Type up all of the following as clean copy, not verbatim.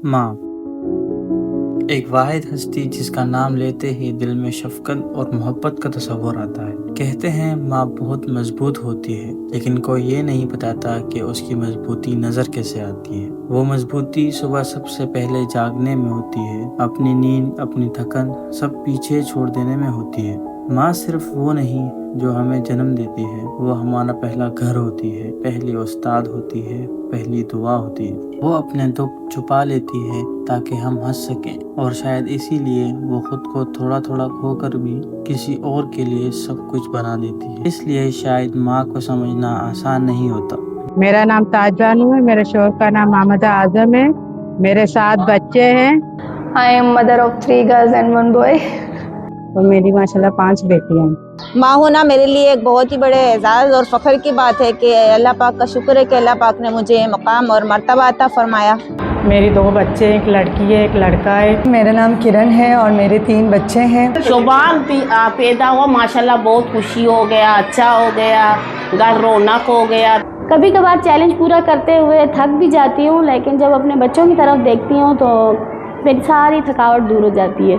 ماں ایک واحد ہستی جس کا نام لیتے ہی دل میں شفقت اور محبت کا تصور آتا ہے۔ کہتے ہیں ماں بہت مضبوط ہوتی ہے، لیکن کوئی یہ نہیں بتاتا کہ اس کی مضبوطی نظر کیسے آتی ہے۔ وہ مضبوطی صبح سب سے پہلے جاگنے میں ہوتی ہے، اپنی نیند، اپنی تھکن سب پیچھے چھوڑ دینے میں ہوتی ہے۔ ماں صرف وہ نہیں جو ہمیں جنم دیتی ہے، وہ ہمارا پہلا گھر ہوتی ہے، پہلی استاد ہوتی ہے، پہلی دعا ہوتی ہے۔ وہ اپنے دکھ چھپا لیتی ہے تاکہ ہم ہنس سکیں، اور شاید اسی لیے وہ خود کو تھوڑا تھوڑا کھو کر بھی کسی اور کے لیے سب کچھ بنا دیتی ہے۔ اس لیے شاید ماں کو سمجھنا آسان نہیں ہوتا۔ میرا نام تاج بانو ہے، میرے شوہر کا نام محمد اعظم ہے، میرے 7 بچے ہیں۔ I am mother of 3 girls and 1 boy. اور میری ماشاءاللہ 5 بیٹیاں ہیں۔ ماں ہونا میرے لیے ایک بہت ہی بڑے اعزاز اور فخر کی بات ہے کہ اللہ پاک کا شکر ہے کہ اللہ پاک نے مجھے مقام اور مرتبہ عطا فرمایا۔ میری 2 بچے، ایک لڑکی ہے، ایک لڑکا ہے۔ میرا نام کرن ہے اور میرے 3 بچے ہیں۔ شوبان پیدا ہوا، ماشاءاللہ بہت خوشی ہو گیا، اچھا ہو گیا، گھر رونق ہو گیا۔ کبھی کبھار چیلنج پورا کرتے ہوئے تھک بھی جاتی ہوں، لیکن جب اپنے بچوں کی طرف دیکھتی ہوں تو میری ساری تھکاوٹ دور ہو جاتی ہے۔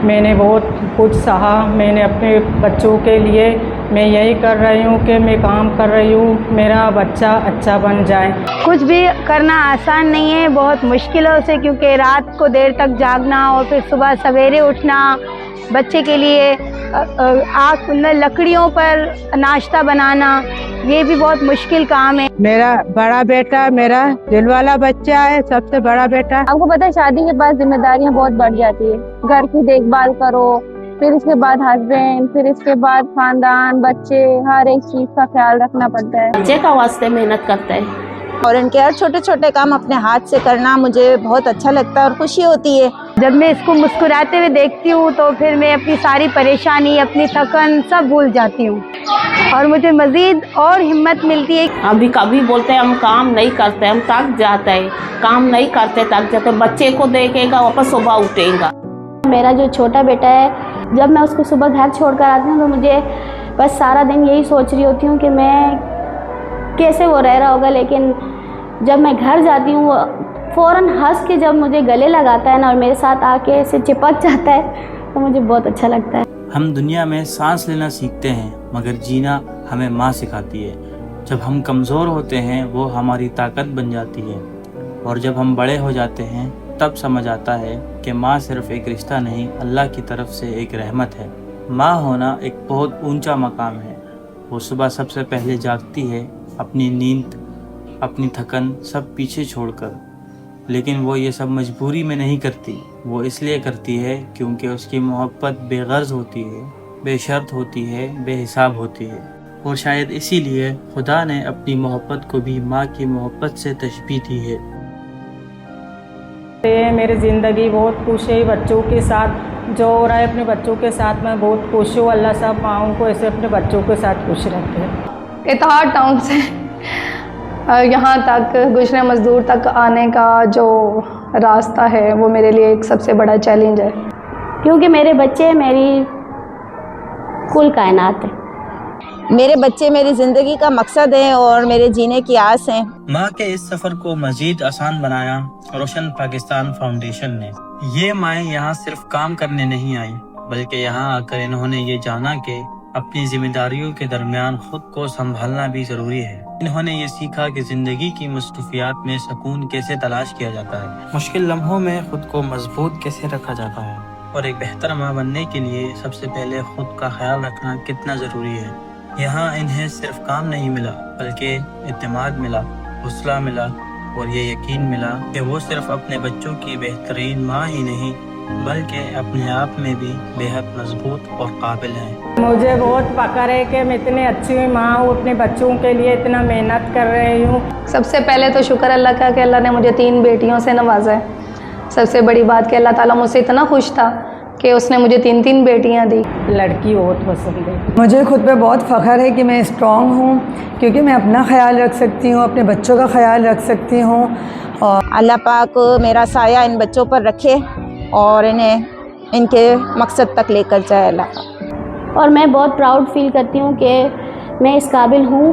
میں نے بہت کچھ سہا، میں نے اپنے بچوں کے لیے میں یہی کر رہی ہوں کہ میں کام کر رہی ہوں میرا بچہ اچھا بن جائے۔ کچھ بھی کرنا آسان نہیں ہے، بہت مشکلوں سے، کیونکہ رات کو دیر تک جاگنا اور پھر صبح سویرے اٹھنا، بچے کے لیے لکڑیوں پر ناشتہ بنانا، یہ بھی بہت مشکل کام ہے۔ میرا بڑا بیٹا میرا دل والا بچہ ہے، سب سے بڑا بیٹا۔ آپ کو پتہ ہے شادی کے بعد ذمہ داریاں بہت بڑھ جاتی ہے، گھر کی دیکھ بھال کرو، پھر اس کے بعد ہسبینڈ، پھر اس کے بعد خاندان، بچے، ہر ایک چیز کا خیال رکھنا پڑتا ہے۔ بچے کا واسطے محنت کرتا ہے اور ان کے ہر چھوٹے چھوٹے کام اپنے ہاتھ سے کرنا مجھے بہت اچھا لگتا ہے اور خوشی ہوتی ہے۔ جب میں اس کو مسکراتے ہوئے دیکھتی ہوں تو پھر میں اپنی ساری پریشانی، اپنی تھکن سب بھول جاتی ہوں، اور مجھے مزید اور ہمت ملتی ہے۔ ابھی کبھی بولتے ہیں ہم کام نہیں کرتے، ہم تھک جاتے ہیں، کام نہیں کرتے تھک جاتے، بچے کو دیکھے گا واپس صبح اٹھے گا۔ میرا جو چھوٹا بیٹا ہے، جب میں اس کو صبح گھر چھوڑ کر آتی ہوں تو مجھے بس سارا دن یہی سوچ رہی ہوتی ہوں کہ میں کیسے وہ رہ رہا ہوگا، لیکن جب میں گھر جاتی ہوں وہ فوراً ہنس کے جب مجھے گلے لگاتا ہے نا اور میرے ساتھ آ کے ایسے چپک جاتا ہے تو مجھے بہت اچھا لگتا ہے۔ ہم دنیا میں سانس لینا سیکھتے ہیں، مگر جینا ہمیں ماں سکھاتی ہے۔ جب ہم کمزور ہوتے ہیں وہ ہماری طاقت بن جاتی ہے، اور جب ہم بڑے ہو جاتے ہیں تب سمجھ آتا ہے کہ ماں صرف ایک رشتہ نہیں، اللہ کی طرف سے ایک رحمت ہے۔ ماں ہونا ایک بہت اونچا مقام ہے۔ وہ صبح سب سے پہلے جاگتی ہے، اپنی نیند، اپنی تھکن سب پیچھے چھوڑ کر، لیکن وہ یہ سب مجبوری میں نہیں کرتی، وہ اس لیے کرتی ہے کیونکہ اس کی محبت بے غرض ہوتی ہے، بے شرط ہوتی ہے، بے حساب ہوتی ہے، اور شاید اسی لیے خدا نے اپنی محبت کو بھی ماں کی محبت سے تشبیہ دی ہے۔ میری زندگی بہت خوش ہے بچوں کے ساتھ، جو ہو رہا ہے اپنے بچوں کے ساتھ میں بہت خوش ہوں۔ اللہ سب ماؤں کو ایسے اپنے بچوں کے ساتھ خوش رکھے۔ اتحاد ٹاؤن سے یہاں تک گجرا مزدور تک آنے کا جو راستہ ہے وہ میرے لیے ایک سب سے بڑا چیلنج ہے، کیونکہ میرے بچے میری کل کائنات ہے۔ میرے بچے میری زندگی کا مقصد ہیں اور میرے جینے کی آس ہیں۔ ماں کے اس سفر کو مزید آسان بنایا روشن پاکستان فاؤنڈیشن نے۔ یہ مائیں یہاں صرف کام کرنے نہیں آئیں، بلکہ یہاں آ کر انہوں نے یہ جانا کہ اپنی ذمہ داریوں کے درمیان خود کو سنبھالنا بھی ضروری ہے۔ انہوں نے یہ سیکھا کہ زندگی کی مصروفیات میں سکون کیسے تلاش کیا جاتا ہے، مشکل لمحوں میں خود کو مضبوط کیسے رکھا جاتا ہے، اور ایک بہتر ماں بننے کے لیے سب سے پہلے خود کا خیال رکھنا کتنا ضروری ہے۔ یہاں انہیں صرف کام نہیں ملا، بلکہ اعتماد ملا، حوصلہ ملا، اور یہ یقین ملا کہ وہ صرف اپنے بچوں کی بہترین ماں ہی نہیں بلکہ اپنے آپ میں بھی بے حد مضبوط اور قابل ہیں۔ مجھے بہت فخر ہے کہ میں اتنی اچھی ماں ہوں، اپنے بچوں کے لیے اتنا محنت کر رہی ہوں۔ سب سے پہلے تو شکر اللہ کا کہ اللہ نے مجھے 3 بیٹیوں سے نوازا ہے۔ سب سے بڑی بات کہ اللہ تعالیٰ مجھ سے اتنا خوش تھا کہ اس نے مجھے 3 بیٹیاں دی۔ لڑکی بہت پسند ہے۔ مجھے خود پہ بہت فخر ہے کہ میں اسٹرانگ ہوں، کیونکہ میں اپنا خیال رکھ سکتی ہوں، اپنے بچوں کا خیال رکھ سکتی ہوں، اور اللہ پاک میرا سایہ ان بچوں پر رکھے اور انہیں ان کے مقصد تک لے کر جائے اللہ پاک۔ اور میں بہت پراؤڈ فیل کرتی ہوں کہ میں اس قابل ہوں